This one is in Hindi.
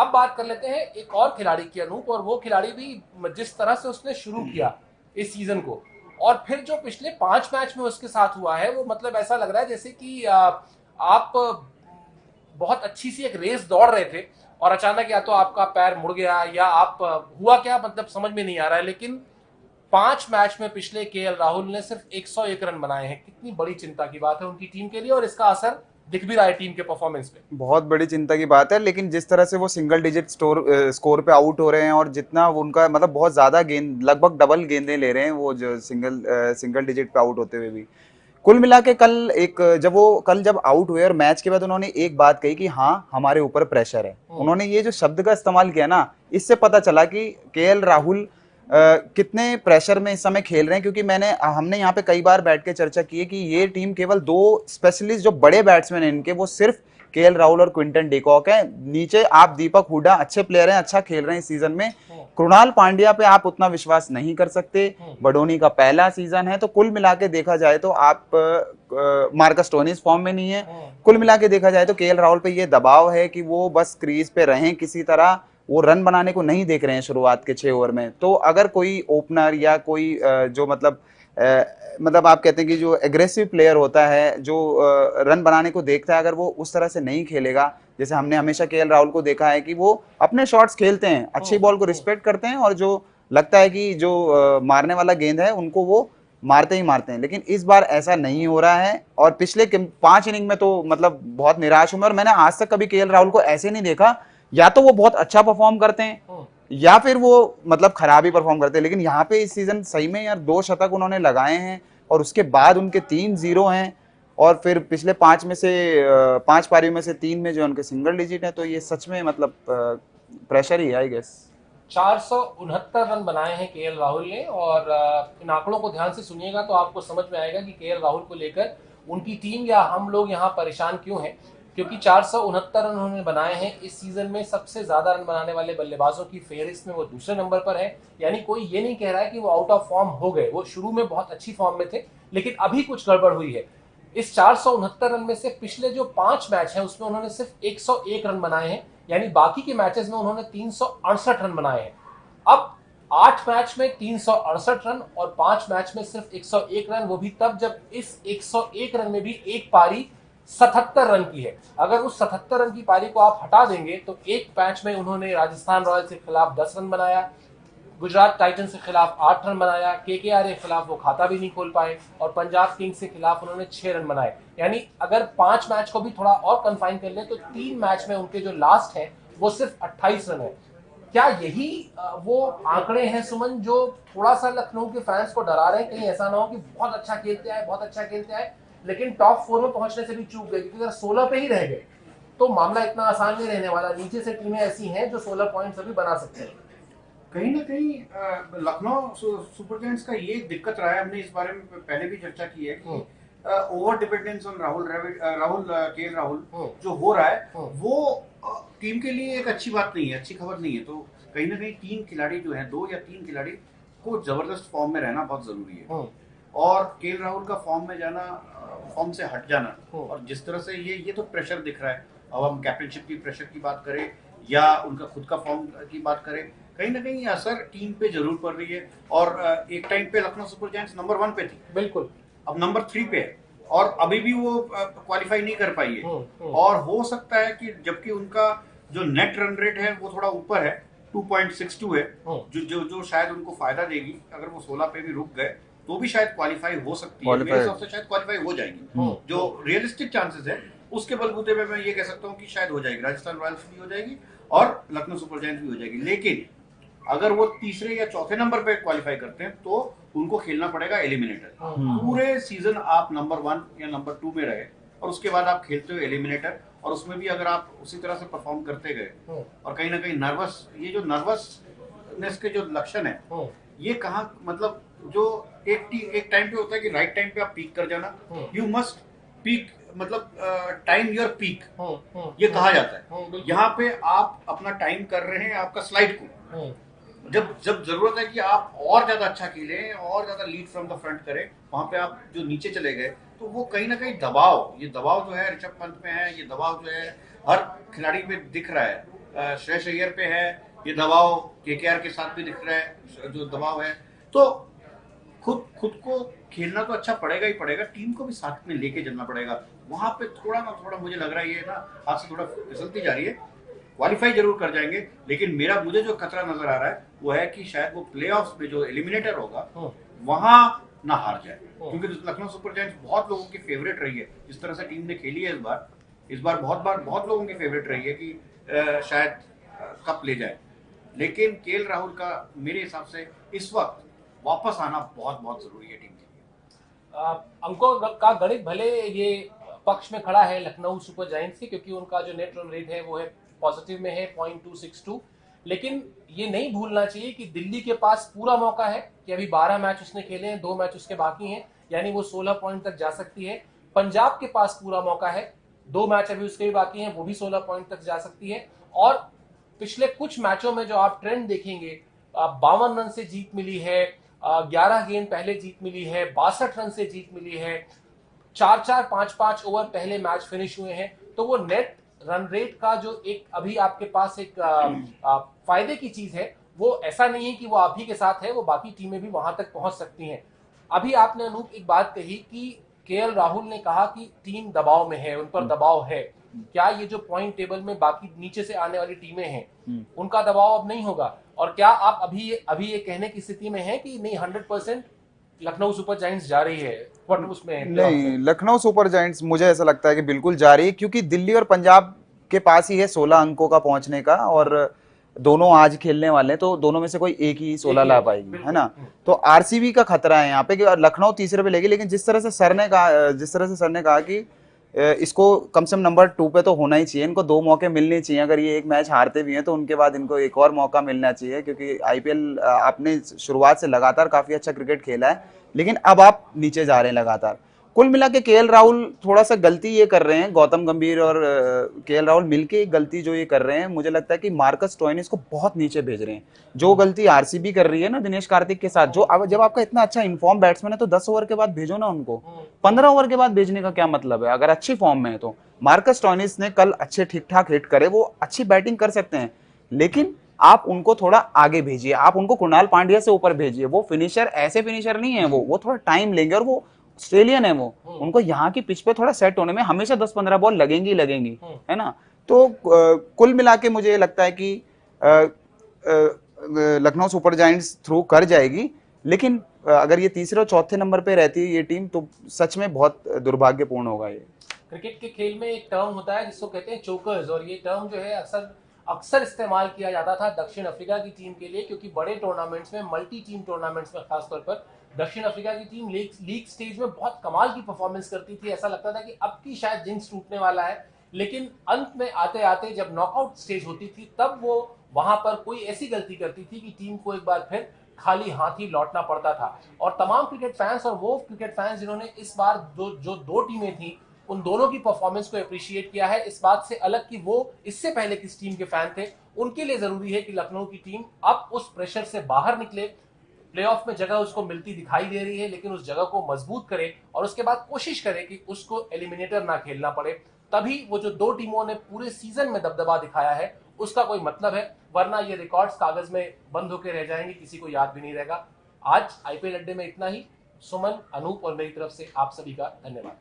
अब बात कर लेते हैं एक और खिलाड़ी की अनूप, और वो खिलाड़ी भी जिस तरह से उसने शुरू किया इस सीजन को, और फिर जो पिछले 5 मैच में उसके साथ हुआ है, वो मतलब ऐसा लग रहा है जैसे कि आप बहुत अच्छी सी एक रेस दौड़ रहे थे और अचानक या तो आपका पैर मुड़ गया या आप हुआ क्या, मतलब समझ में नहीं आ रहा है। लेकिन 5 मैच में पिछले केएल राहुल ने सिर्फ 101 रन बनाए हैं। कितनी बड़ी चिंता की बात है उनकी टीम के लिए, और इसका असर दिख भी रहा है टीम के परफॉर्मेंस पे। बहुत बड़ी चिंता की बात है, लेकिन जिस तरह से वो सिंगल डिजिट स्कोर पे आउट हो रहे हैं और जितना उनका मतलब बहुत ज्यादा गेंद, लगभग डबल गेंदें ले रहे हैं वो, जो सिंगल डिजिट पे आउट होते हुए भी। कुल मिला के कल एक, जब आउट हुए और मैच के बाद उन्होंने एक बात कही कि हाँ हमारे ऊपर प्रेशर है। उन्होंने ये जो शब्द का इस्तेमाल किया ना, इससे पता चला कि केएल राहुल कितने प्रेशर में इस समय खेल रहे हैं। क्योंकि हमने यहाँ पे कई बार बैठ के चर्चा की है कि ये टीम केवल दो स्पेशलिस्ट जो बड़े बैट्समैन हैं इनके, वो सिर्फ केएल राहुल और क्विंटन डिकॉक हैं। नीचे आप दीपक हुडा अच्छे प्लेयर हैं, अच्छा खेल रहे हैं इस सीजन में। कृणाल पांड्या पे आप उतना विश्वास नहीं कर सकते, बडोनी का पहला सीजन है। तो कुल मिला के देखा जाए तो आप मार्कस स्टोइनिस फॉर्म में नहीं है। कुल मिला के देखा जाए तो केएल राहुल पे ये दबाव है कि वो बस क्रीज पे रहें किसी तरह, वो रन बनाने को नहीं देख रहे हैं शुरुआत के 6 ओवर में। तो अगर कोई ओपनर या कोई जो मतलब आप कहते हैं कि जो एग्रेसिव प्लेयर होता है, जो रन बनाने को देखता है, अगर वो उस तरह से नहीं खेलेगा, जैसे हमने हमेशा केएल राहुल को देखा है कि वो अपने शॉट्स खेलते हैं, अच्छी बॉल को रिस्पेक्ट करते हैं, और जो लगता है कि जो मारने वाला गेंद है उनको वो मारते ही मारते हैं। लेकिन इस बार ऐसा नहीं हो रहा है, और पिछले 5 इनिंग में तो मतलब बहुत निराश हूं मैं। और मैंने आज तक कभी केएल राहुल को ऐसे नहीं देखा, या तो वो बहुत अच्छा परफॉर्म करते हैं या फिर वो मतलब खराब ही परफॉर्म करते हैं। लेकिन यहाँ पे इस सीजन सही में यार 2 शतक उन्होंने लगाए हैं, और उसके बाद उनके 3-0 हैं, और फिर पिछले 5 पारियों में से 3 में जो उनके सिंगल डिजिट है। तो ये सच में मतलब प्रेशर ही है आई गेस। 469 रन बनाए हैं केएल राहुल ने, और इन आंकड़ों को ध्यान से सुनिएगा तो आपको समझ में आएगा कि केएल राहुल को लेकर उनकी टीम या हम लोग यहाँ परेशान क्यों हैं। क्योंकि 469 रन उन्होंने बनाए हैं। इस सीजन में सबसे ज्यादा रन बनाने वाले बल्लेबाजों की फेहरिस्त में वो दूसरे नंबर पर है। यानी कोई ये नहीं कह रहा है कि वो आउट ऑफ फॉर्म हो गए, वो शुरू में बहुत अच्छी फॉर्म में थे, लेकिन अभी कुछ गड़बड़ हुई है। इस 469 रन में से पिछले जो 5 मैच हैं उसमें उन्होंने सिर्फ 101 रन बनाए हैं, यानी बाकी के मैचेस में उन्होंने 368 रन बनाए हैं। अब 8 मैच में 368 रन और 5 मैच में सिर्फ 101 रन, वो भी तब जब इस 101 रन में भी एक पारी 77 रन की है। अगर उस 77 रन की पारी को आप हटा देंगे तो एक मैच में उन्होंने राजस्थान रॉयल्स के खिलाफ 10 रन बनाया, गुजरात टाइटंस के खिलाफ 8 रन बनाया, केकेआर के खिलाफ वो खाता भी नहीं खोल पाए, और पंजाब किंग्स के खिलाफ उन्होंने 6 रन बनाए। यानी अगर 5 मैच को भी थोड़ा और कंफाइन कर लें तो 3 मैच में उनके जो लास्ट है वो सिर्फ 28 रन है। क्या यही वो आंकड़े हैं सुमन जो थोड़ा सा लखनऊ के फैंस को डरा रहे हैं? कहीं ऐसा ना हो कि बहुत अच्छा खेलते आए, बहुत अच्छा खेलते आए, लेकिन टॉप 4 में पहुंचने से भी चूक गए, क्योंकि अगर 16 पे ही रह गए तो मामला इतना आसान नहीं रहने वाला। नीचे से टीमें ऐसी हैं जो 16 पॉइंट्स अभी बना सकते हैं। कहीं ना कहीं लखनऊ सुपर जायंट्स का ये दिक्कत रहा है। हमने इस बारे में पहले भी चर्चा की है कि over dependence on KL Rahul जो हो रहा है वो टीम के लिए एक अच्छी बात नहीं है, अच्छी खबर नहीं है। तो कहीं ना कहीं 3 खिलाड़ी जो है, 2 या 3 खिलाड़ी को जबरदस्त फॉर्म में रहना बहुत जरूरी है। और केएल राहुल का फॉर्म में जाना, फॉर्म से हट जाना, और जिस तरह से ये तो प्रेशर दिख रहा है। अब हम कैप्टनशिप की प्रेशर की बात करें या उनका खुद का फॉर्म की बात करें, कहीं ना कहीं असर टीम पे जरूर पड़ रही है। और एक टाइम पे लखनऊ सुपर जायंट्स नंबर 1 पे थी, बिल्कुल, अब नंबर 3 पे है, और अभी भी वो क्वालिफाई नहीं कर पाई है। और हो सकता है कि जबकि उनका जो नेट रन रेट है वो थोड़ा ऊपर है, 2.62 है, जो शायद उनको फायदा देगी। अगर वो 16 पे भी रुक गए तो भी शायद क्वालिफाई हो सकती है। मेरे हिसाब से शायद क्वालिफाई हो जाएगी। जो रियलिस्टिक चांसेस है उसके बलबूते पे मैं ये कह सकता हूँ कि शायद हो जाएगी, राजस्थान रॉयल्स भी हो जाएगी और लखनऊ सुपर जायंट्स भी हो जाएगी। लेकिन अगर वो तीसरे या चौथे नंबर पे क्वालिफाई करते हैं तो उनको खेलना पड़ेगा एलिमिनेटर। पूरे सीजन आप नंबर 1 या नंबर 2 में रहे और उसके बाद आप खेलते हो एलिमिनेटर, और उसमें भी अगर आप उसी तरह से परफॉर्म करते गए और कहीं ना कहीं ये जो नर्वसनेस के जो लक्षण है, ये कहाँ मतलब जो एक टाइम पे होता है कि राइट टाइम पे आप पीक कर जाना, यू मस्ट पीक, मतलब टाइम योर पीक, ये कहा जाता है। यहाँ पे आप अपना टाइम कर रहे हैं आपका स्लाइड को। जब जरूरत है कि आप और ज्यादा अच्छा खेलें और ज्यादा लीड फ्रॉम द फ्रंट करें, वहां पे आप जो नीचे चले गए, तो वो कहीं ना कहीं दबाव जो है ऋषभ पंत में है, ये दबाव जो है हर खिलाड़ी पे दिख रहा है। श्रेयस अय्यर पे है, ये दबाव केकेआर के साथ भी दिख रहा है जो दबाव है, तो खुद को खेलना तो अच्छा पड़ेगा ही पड़ेगा, टीम को भी साथ में लेके चलना पड़ेगा। वहां पे थोड़ा मुझे लग रहा है ये ना हाथ से थोड़ा फिसलती जा रही है। क्वालिफाई जरूर कर जाएंगे, लेकिन मुझे जो खतरा नजर आ रहा है वो है कि शायद वो प्लेऑफ्स में जो एलिमिनेटर होगा वहां ना हार जाए, क्योंकि लखनऊ सुपर जायंट्स बहुत लोगों की फेवरेट रही है। जिस तरह से टीम ने खेली है इस बार बहुत लोगों की फेवरेट रही है कि शायद कप ले जाए, लेकिन केएल राहुल का मेरे हिसाब से इस वक्त वापस आना बहुत जरूरी है टीम के लिए। अंकों का गणित भले ये पक्ष में खड़ा है लखनऊ सुपर जायंट्स की, क्योंकि उनका जो नेट रन रेट है वो है पॉजिटिव में है 0.262, लेकिन ये नहीं भूलना चाहिए कि दिल्ली के पास पूरा मौका है कि अभी 12 मैच उसने खेले हैं, 2 मैच उसके बाकी हैं, यानी वो 16 पॉइंट तक जा सकती है। पंजाब के पास पूरा मौका है, 2 मैच अभी उसके भी बाकी हैं, वो भी 16 पॉइंट तक जा सकती है। और पिछले कुछ मैचों में जो आप ट्रेंड देखेंगे, 52 रन से जीत मिली है, 11 गेंद पहले जीत मिली है, 62 रन से जीत मिली है, 4-4, 5-5 ओवर पहले मैच फिनिश हुए हैं। तो वो नेट रन रेट का जो एक अभी आपके पास एक फायदे की चीज है, वो ऐसा नहीं है कि वो आप ही के साथ है, वो बाकी टीमें भी वहां तक पहुंच सकती हैं। अभी आपने अनूप एक बात कही कि केएल राहुल ने कहा कि टीम दबाव में है, उन पर दबाव है। क्या ये जो पॉइंट टेबल में बाकी नीचे से आने वाली टीमें हैं उनका दबाव अब नहीं होगा? और क्या आप अभी ये कहने की स्थिति में हैं कि नहीं 100% लखनऊ सुपर जायंट्स जा रही है उसमें? नहीं, लखनऊ सुपर जायंट्स मुझे ऐसा लगता है कि बिल्कुल जा रही है, क्योंकि दिल्ली और पंजाब के पास ही है 16 अंकों का पहुंचने का, और दोनों आज खेलने वाले हैं, तो दोनों में से कोई एक ही 16 ला पाएगी, है ना। तो आरसीबी का खतरा है यहाँ पे कि लखनऊ तीसरे पे लेगी, लेकिन जिस तरह से सर ने कहा कि इसको कम से कम नंबर 2 पे तो होना ही चाहिए, इनको 2 मौके मिलने चाहिए। अगर ये एक मैच हारते भी हैं तो उनके बाद इनको एक और मौका मिलना चाहिए, क्योंकि आईपीएल आपने शुरुआत से लगातार काफी अच्छा क्रिकेट खेला है, लेकिन अब आप नीचे जा रहे हैं लगातार। कुल मिला के केएल राहुल थोड़ा सा गलती ये कर रहे हैं, गौतम गंभीर और केएल राहुल मिलके एक गलती जो ये कर रहे हैं, मुझे लगता है कि मार्कस स्टोइनिस को बहुत नीचे भेज रहे हैं। जो गलती आरसीबी कर रही है ना दिनेश कार्तिक के साथ, जब आपका इतना अच्छा इन्फॉर्म बैट्समैन है तो 10 ओवर के बाद भेजो ना उनको, 15 ओवर के बाद भेजने का क्या मतलब है अगर अच्छी फॉर्म में है तो। मार्कस स्टोइनिस ने कल अच्छे ठीक ठाक हिट करे, वो अच्छी बैटिंग कर सकते हैं, लेकिन आप उनको थोड़ा आगे भेजिए, आप उनको कुणाल पांड्या से ऊपर भेजिए। वो फिनिशर ऐसे फिनिशर नहीं है, वो थोड़ा टाइम लेंगे, और वो ऑस्ट्रेलियन है, वो उनको यहाँ की पिच पे थोड़ा सेट होने में हमेशा 10-15 बॉल लगेंगी, है ना। तो कुल मिला के मुझे लगता है कि लखनऊ सुपर जायंट्स थ्रू कर जाएगी, लेकिन अगर ये तीसरे और चौथे नंबर पे रहती है ये टीम तो सच में बहुत दुर्भाग्यपूर्ण होगा। ये क्रिकेट के खेल में एक टर्म होता है जिसको कहते हैं चोकर्स, और ये टर्म जो है अक्सर इस्तेमाल किया जाता था दक्षिण अफ्रीका की टीम के लिए, क्योंकि बड़े टूर्नामेंट्स में, मल्टी टीम टूर्नामेंट्स में खासतौर पर दक्षिण अफ्रीका की टीम लीग स्टेज में बहुत कमाल की परफॉर्मेंस करती थी। ऐसा लगता था कि अब की शायद जिंक्स टूटने वाला है, लेकिन अंत में आते आते जब नॉकआउट स्टेज होती थी तब वो वहां पर कोई ऐसी गलती करती थी कि टीम को एक बार फिर खाली हाथ ही लौटना पड़ता था। और तमाम क्रिकेट फैंस और वो क्रिकेट फैंस जिन्होंने इस बार जो 2 टीमें थी उन दोनों की परफॉर्मेंस को अप्रिशिएट किया है, इस बात से अलग कि वो इससे पहले किस टीम के फैन थे, उनके लिए जरूरी है कि लखनऊ की टीम अब उस प्रेशर से बाहर निकले। प्लेऑफ में जगह उसको मिलती दिखाई दे रही है, लेकिन उस जगह को मजबूत करे और उसके बाद कोशिश करे कि उसको एलिमिनेटर ना खेलना पड़े। तभी वो जो 2 टीमों ने पूरे सीजन में दबदबा दिखाया है उसका कोई मतलब है, वरना ये रिकॉर्ड्स कागज में बंद होकर रह जाएंगे, किसी को याद भी नहीं रहेगा। आज आईपीएल अड्डे में इतना ही। सुमन, अनूप और मेरी तरफ से आप सभी का धन्यवाद।